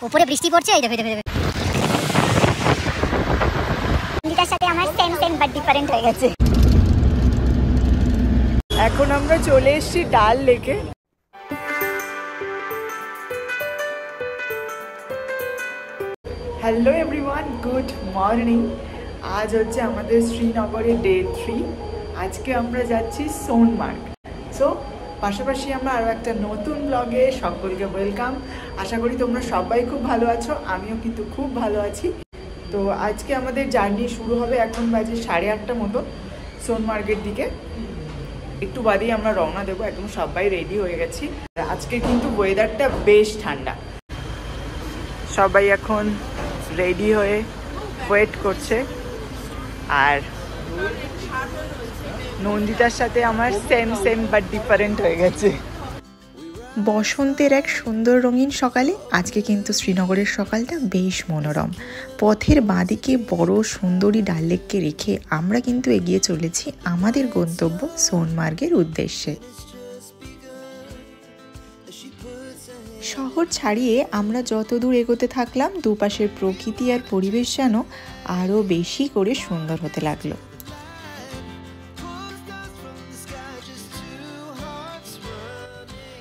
উপরে বৃষ্টি পড়ছে, এই দেখো দেখো নন্দিতার সাথে আমার সেম সেম বাট ডিফারেন্ট হয়ে গেছে। এখন আমরা চলে এসেছি ডাল লেকে। Hello everyone, good morning. আজ হচ্ছে আমাদের শ্রীনগরের ডে 3। আজকে আমরা যাচ্ছি সোনমার্গ। সো পাশাপাশি আমরা আরও একটা নতুন ব্লগে সকলকে ওয়েলকাম। আশা করি তোমরা সবাই খুব ভালো আছো, আমিও কিন্তু খুব ভালো আছি। তো আজকে আমাদের জার্নি শুরু হবে, এখন বাজে 8:30 মতো, সোনমার্গের দিকে। একটু বাদেই আমরা রওনা দেবো, একদম সবাই রেডি হয়ে গেছি। আজকে কিন্তু ওয়েদারটা বেশ ঠান্ডা, সবাই এখন রেডি হয়ে ওয়েট করছে। আর নন্দিতার সাথে আমার সেম সেম বাট ডিফারেন্ট হয়ে গেছে। বসন্তের এক সুন্দর রঙিন সকালে আজকে কিন্তু শ্রীনগরের সকালটা বেশ মনোরম। পথের বাঁদিকে বড় সুন্দরী ডাল লেককে রেখে আমরা কিন্তু এগিয়ে চলেছি আমাদের গন্তব্য সোনমার্গের উদ্দেশ্যে। শহর ছাড়িয়ে আমরা যত দূর এগোতে থাকলাম, দুপাশের প্রকৃতি আর পরিবেশ যেন আরও বেশি করে সুন্দর হতে লাগলো।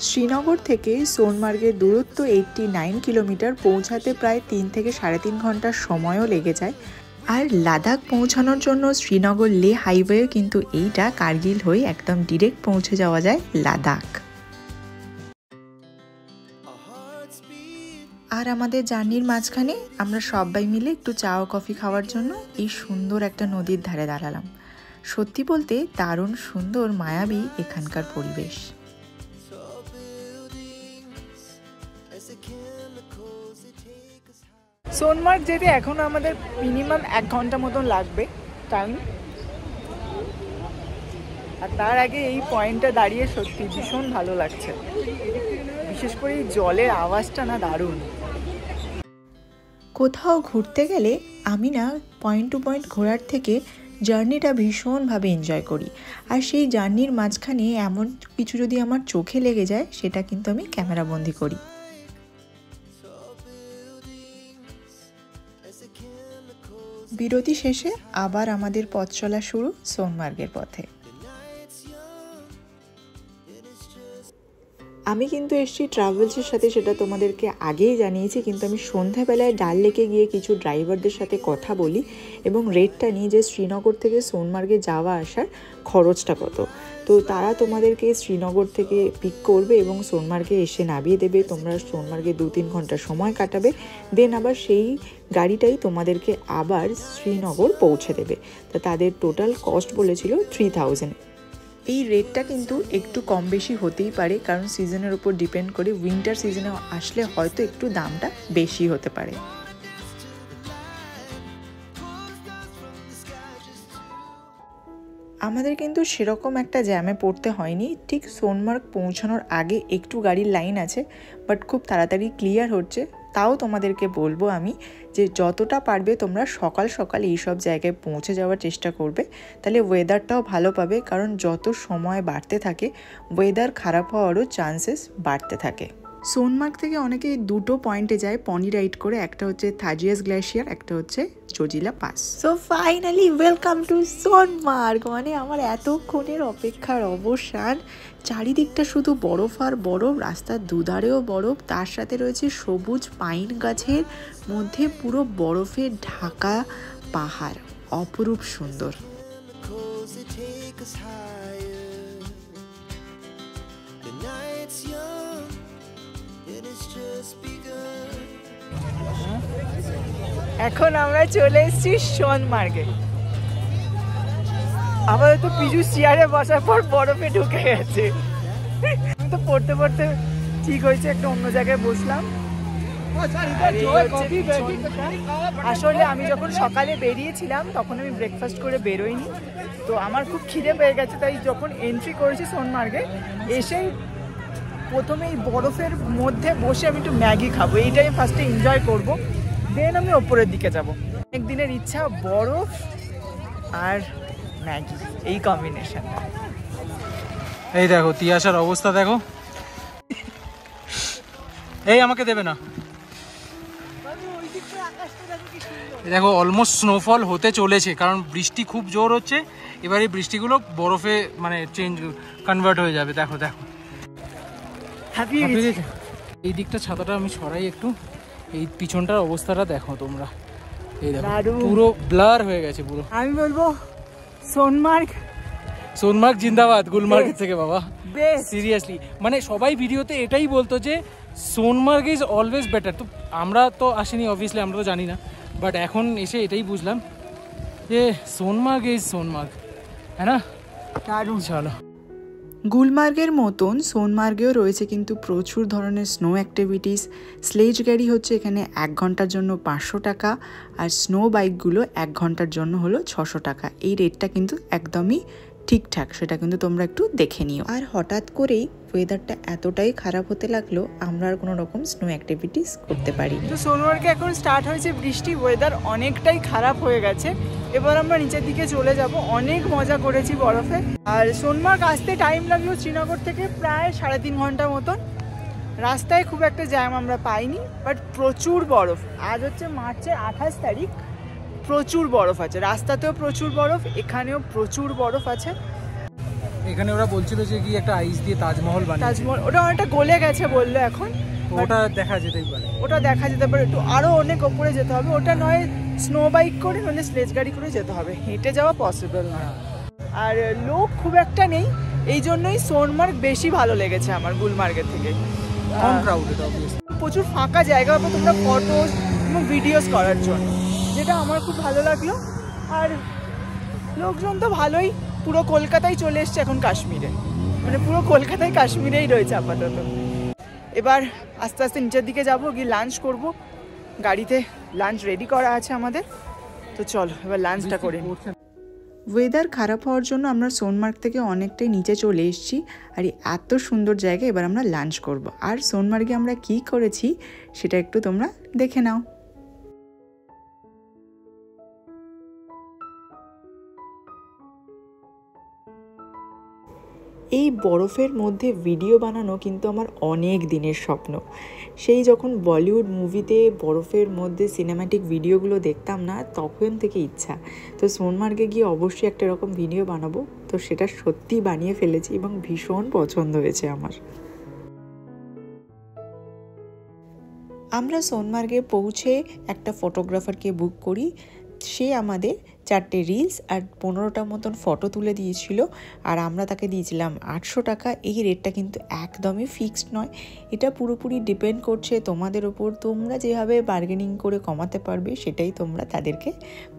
শ্রীনগর থেকে সোনমার্গের দূরত্ব 89 কিলোমিটার। পৌঁছাতে প্রায় 3 থেকে 3.5 ঘন্টার সময়ও লেগে যায়। আর লাদাখ পৌঁছানোর জন্য শ্রীনগর লে হাইওয়ে কিন্তু এইটা কার্গিল হয়ে একদম ডিরেক্ট পৌঁছে যাওয়া যায় লাদাখ। আর আমাদের জার্নির মাঝখানে আমরা সবাই মিলে একটু চা ও কফি খাওয়ার জন্য এই সুন্দর একটা নদীর ধারে দাঁড়ালাম। সত্যি বলতে দারুণ সুন্দর মায়াবী এখানকার পরিবেশ। সোনমার্গ যেতে এখন আমাদের মিনিমাম 1 ঘন্টা মতন লাগবে টাইম। আর তার আগে এই পয়েন্টটা দাঁড়িয়ে সত্যি ভীষণ ভালো লাগছে, বিশেষ করে এই জলের আওয়াজটা না দারুণ। কোথাও ঘুরতে গেলে আমি না পয়েন্ট টু পয়েন্ট ঘোরার থেকে জার্নিটা ভীষণভাবে এনজয় করি। আর সেই জার্নির মাঝখানে এমন কিছু যদি আমার চোখে লেগে যায়, সেটা কিন্তু আমি ক্যামেরাবন্দি করি। বিরতি শেষে আবার আমাদের পথ চলা শুরু সোনমার্গের পথে। আমি কিন্তু এসেছি ট্রাভেলসের সাথে, সেটা তোমাদেরকে আগেই জানিয়েছি। কিন্তু আমি সন্ধ্যাবেলায় ডাল লেকে গিয়ে কিছু ড্রাইভারদের সাথে কথা বলি এবং রেটটা নিই যে শ্রীনগর থেকে সোনমার্গে যাওয়া আসার খরচটা কত। তো তারা তোমাদেরকে শ্রীনগর থেকে পিক করবে এবং সোনমার্গে এসে নামিয়ে দেবে। তোমরা সোনমার্গে 2-3 ঘন্টা সময় কাটাবে, দেন আবার সেই গাড়িটাই তোমাদেরকে আবার শ্রীনগর পৌঁছে দেবে। তো তাদের টোটাল কস্ট বলেছিল 3000। এই রেটটা কিন্তু একটু কম বেশি হতেই পারে, কারণ সিজনের উপর ডিপেন্ড করে। উইন্টার সিজনে আসলে হয়তো একটু দামটা বেশি হতে পারে। আমাদের কিন্তু সেরকম একটা জ্যামে পড়তে হয়নি। ঠিক সোনমার্গ পৌঁছানোর আগে একটু গাড়ির লাইন আছে, বাট খুব তাড়াতাড়ি ক্লিয়ার হচ্ছে। তাও তোমাদেরকে বলবো আমি যে যতটা পারবে তোমরা সকাল সকাল এইসব জায়গায় পৌঁছে যাওয়ার চেষ্টা করবে, তাহলে ওয়েদারটাও ভালো পাবে। কারণ যত সময় বাড়তে থাকে ওয়েদার খারাপ হওয়ারও চান্সেস বাড়তে থাকে। সোনমার্গ থেকে অনেকে 2টো পয়েন্টে যায় পনি রাইড করে, একটা হচ্ছে থাজিয়াস গ্লেশিয়ার, একটা হচ্ছে Zojila pass. So finally welcome to Sonamarg. মানে আমার এতক্ষণের অপেক্ষার অবসান। চারিদিকটা শুধু বরফ আর বরফ, রাস্তার দুধারেও বরফ, তার সাথে রয়েছে সবুজ পাইন গাছের মধ্যে পুরো বরফে ঢাকা পাহাড়, অপরূপ সুন্দর। এখন আমরা চলে এসেছি সোনমার্গে। আপাতত পিজু চেয়ারে বসার পর বরফে ঢুকে গেছে। আমি তো পড়তে পড়তে ঠিক হয়েছে, একটা অন্য জায়গায় বসলাম। আসলে আমি যখন সকালে বেরিয়েছিলাম তখন আমি ব্রেকফাস্ট করে বেরোইনি, তো আমার খুব খিদে পেয়ে গেছে। তাই যখন এন্ট্রি করেছি সোনমার্গে, এসেই প্রথমে এই বরফের মধ্যে বসে আমি একটু ম্যাগি খাবো, এইটাই ফার্স্টে এনজয় করব, দেন আমি ওপরের দিকে যাব। একদিনের ইচ্ছা বরফ আর ম্যাগি, এই কম্বিনেশনটা। এই দেখো তিয়াশার অবস্থা দেখো। এই আমাকে দেবে না। দেখো অলমোস্ট স্নোফল হতে চলেছে, কারণ বৃষ্টি খুব জোর হচ্ছে। এবার এই বৃষ্টিগুলো বরফে মানে কনভার্ট হয়ে যাবে। দেখো দেখো এই দিকটা ছাতাটা আমি সরাই একটু, এই পিছনটার অবস্থাটা দেখো তোমরা, এই দেখো পুরো ব্লার হয়ে গেছে পুরো। আমি বলবো সোনমার্গ সোনমার্গ জিন্দাবাদ গুলমার্গের থেকে বাবা, সিরিয়াসলি। মানে সবাই ভিডিওতে এটাই বলতো যে সোনমার্গ ইজ অলওয়েজ বেটার। তো আমরা তো আসিনি অবভিয়াসলি, আমরা তো জানি না, বাট এখন এসে এটাই বুঝলাম যে সোনমার্গ ইজ সোনমার্গ, হ্যাঁ না? দারুণ। চলো। গুলমার্গের মতন সোনমার্গেও রয়েছে কিন্তু প্রচুর ধরনের স্নো অ্যাক্টিভিটিস। স্লেজ গাড়ি হচ্ছে এখানে 1 ঘন্টার জন্য 500 টাকা, আর স্নো বাইকগুলো 1 ঘন্টার জন্য হলো 600 টাকা। এই রেটটা কিন্তু একদমই ঠিকঠাক, সেটা কিন্তু তোমরা একটু দেখে নিও। আর হঠাৎ করেই ওয়েদারটা এতটাই খারাপ হতে লাগলো, আমরা আর কোনো রকম স্নো অ্যাক্টিভিটিস করতে পারি। তো সোনমার্গে এখন স্টার্ট হয়েছে বৃষ্টি, ওয়েদার অনেকটাই খারাপ হয়ে গেছে। এবার আমরা নিচের দিকে চলে যাব। অনেক মজা করেছি বরফে। আর সোনমার্গ আসতে টাইম লাগলো শ্রীনগর থেকে প্রায় 3.5 ঘন্টা মতন। রাস্তায় খুব একটা জ্যাম আমরা পাইনি, বাট প্রচুর বরফ। আজ হচ্ছে মার্চের 28 তারিখ। প্রচুর বরফ আছে, রাস্তাতেও প্রচুর বরফ, এখানেও প্রচুর বরফ আছে। এখানে ওরা বলছিল যে কি একটা আইস দিয়ে তাজমহল বানিয়েছে। তাজমহল ওটা অনেকটা গলে গেছে বললো এখন, ওটা দেখা যেতেই পারে। ওটা দেখা যেতে পারে, একটু আরো অনেক ওপরে যেতে হবে। ওটা নয় স্নো বাইক করে, নইলে স্লেজ গাড়ি করে যেতে হবে, হেঁটে যাওয়া পসিবল নয়। আর লোক খুব একটা নেই, এই জন্যই সোনমার্গ বেশি ভালো লেগেছে আমার গুলমার্গের থেকে। কম ক্রাউডেড অবভিয়াসলি, প্রচুর ফাঁকা জায়গা হবে তোমরা ফটোস এবং ভিডিওস করার জন্য, যেটা আমার খুব ভালো লাগলো। আর লোকজন তো ভালোই, পুরো কলকাতায় চলে এসছে এখন কাশ্মীরে, মানে পুরো কলকাতায় কাশ্মীরেই রয়েছে আপাতত। এবার আস্তে আস্তে নিচের দিকে যাবো, গিয়ে লাঞ্চ করব। গাড়িতে লাঞ্চ রেডি করা আছে আমাদের, তো চলো এবার লাঞ্চটা করে নিই। ওয়েদার খারাপ হওয়ার জন্য আমরা সোনমার্গ থেকে অনেকটাই নিচে চলে এসেছি, আর এই এত সুন্দর জায়গায় এবার আমরা লাঞ্চ করব। আর সোনমার্গে আমরা কি করেছি সেটা একটু তোমরা দেখে নাও। এই বরফের মধ্যে ভিডিও বানানো কিন্তু আমার অনেক দিনের স্বপ্ন। সেই যখন বলিউড মুভিতে বরফের মধ্যে সিনেম্যাটিক ভিডিওগুলো দেখতাম না, তখন থেকে ইচ্ছা। তো সোনমার্গে গিয়ে অবশ্যই একটা এরকম ভিডিও বানাবো, তো সেটা সত্যি বানিয়ে ফেলেছি এবং ভীষণ পছন্দ হয়েছে আমার। আমরা সোনমার্গে পৌঁছে একটা ফটোগ্রাফারকে বুক করি। সে আমাদের 4টে রিলস আর 15টা মতন ফটো তুলে দিয়েছিল, আর আমরা তাকে দিয়েছিলাম 800 টাকা। এই রেটটা কিন্তু একদমই ফিক্সড নয়, এটা পুরোপুরি ডিপেন্ড করছে তোমাদের ওপর। তোমরা যেভাবে বার্গেনিং করে কমাতে পারবে সেটাই তোমরা তাদেরকে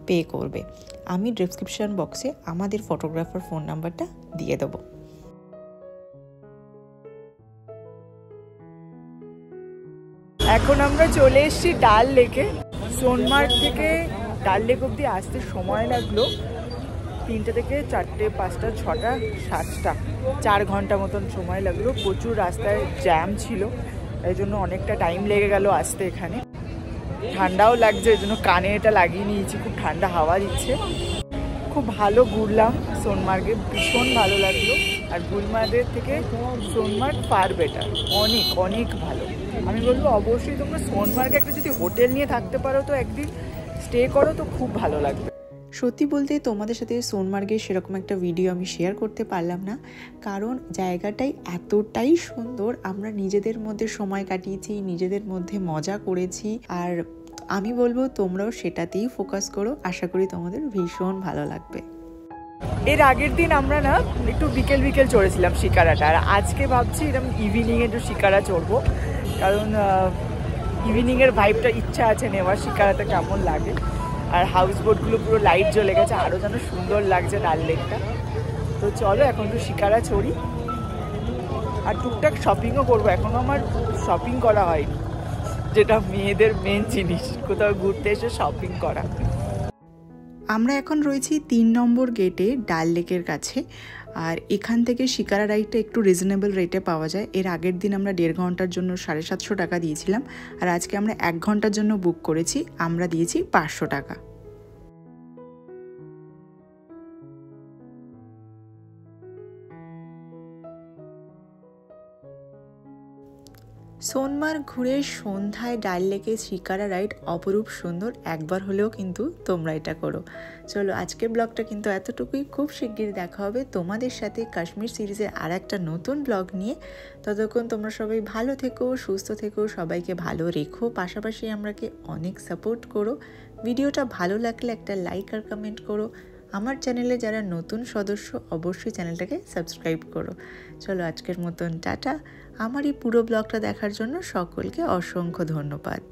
পে করবে। আমি ডেসক্রিপশন বক্সে আমাদের ফটোগ্রাফার ফোন নাম্বারটা দিয়ে দেবো। এখন আমরা চলে এসেছি ডাল লেকে। সোনমার্গ থেকে ডাল লেক অব্দি আসতে সময় লাগলো 3টে থেকে 4টে, 5টা, 6টা, 7টা, 4 ঘন্টা মতন সময় লাগলো। প্রচুর রাস্তায় জ্যাম ছিল, এই জন্য অনেকটা টাইম লেগে গেল আসতে এখানে। ঠান্ডাও লাগছে, এই জন্য কানে এটা লাগিয়ে নিয়েছি, খুব ঠান্ডা হাওয়া দিচ্ছে। খুব ভালো ঘুরলাম সোনমার্গে, ভীষণ ভালো লাগলো। আর গুলমার্গের থেকে সোনমার্গ ফার বেটার, অনেক অনেক ভালো। আমি বলবো অবশ্যই তোমরা সোনমার্গে একটা যদি হোটেল নিয়ে থাকতে পারো, তো একদিন স্টে করো, তো খুব ভালো লাগবে। সত্যি বলতে তোমাদের সাথে সোনমার্গের সেরকম একটা ভিডিও আমি শেয়ার করতে পারলাম না, কারণ জায়গাটাই এতটাই সুন্দর। আমরা নিজেদের মধ্যে সময় কাটিয়েছি, নিজেদের মধ্যে মজা করেছি, আর আমি বলবো তোমরাও সেটাতেই ফোকাস করো। আশা করি তোমাদের ভীষণ ভালো লাগবে। এর আগের দিন আমরা না একটু বিকেল বিকেল চড়েছিলাম শিকারাটা, আর আজকে ভাবছি এরকম ইভিনিংয়ে একটু শিকারা চড়বো, কারণ ইভিনিংয়ের ভাইবটা ইচ্ছা আছে নেওয়ার, শিকারাটা কেমন লাগে। আর হাউস বোটগুলো পুরো লাইট জ্বলে গেছে, আরও যেন সুন্দর লাগছে ডাল লেকটা। তো চলো এখন একটু শিকারা চড়ি, আর টুকটাক শপিংও করবো। এখনও আমার শপিং করা হয়নি, যেটা মেয়েদের মেন জিনিস, কোথাও ঘুরতে এসে শপিং করা। আমরা এখন রয়েছি 3 নম্বর গেটে ডাল লেকের কাছে, আর এখান থেকে শিকারা রাইডটা একটু রিজনেবল রেটে পাওয়া যায়। এর আগের দিন আমরা 1.5 ঘন্টার জন্য 750 টাকা দিয়েছিলাম, আর আজকে আমরা 1 ঘন্টার জন্য বুক করেছি, আমরা দিয়েছি 500 টাকা। সোনমার্গ ঘুরে সন্ধ্যায় ডাল লেকে শিকারা রাইড অপরূপ সুন্দর, একবার হলেও কিন্তু তোমরা এটা করো। চলো আজকের ব্লগটা কিন্তু এতটুকুই, খুব শিগগির দেখা হবে তোমাদের সাথে কাশ্মীর সিরিজের আর একটা নতুন ব্লগ নিয়ে। ততক্ষণ তোমরা সবাই ভালো থেকো, সুস্থ থেকো, সবাইকে ভালো রেখো, পাশাপাশি আমরাকে অনেক সাপোর্ট করো। ভিডিওটা ভালো লাগলে একটা লাইক আর কমেন্ট করো। আমার চ্যানেলে যারা নতুন সদস্য অবশ্যই চ্যানেলটাকে সাবস্ক্রাইব করো। চলো আজকের মতন টাটা। আমার এই পুরো ব্লগটা দেখার জন্য সকলকে অসংখ্য ধন্যবাদ।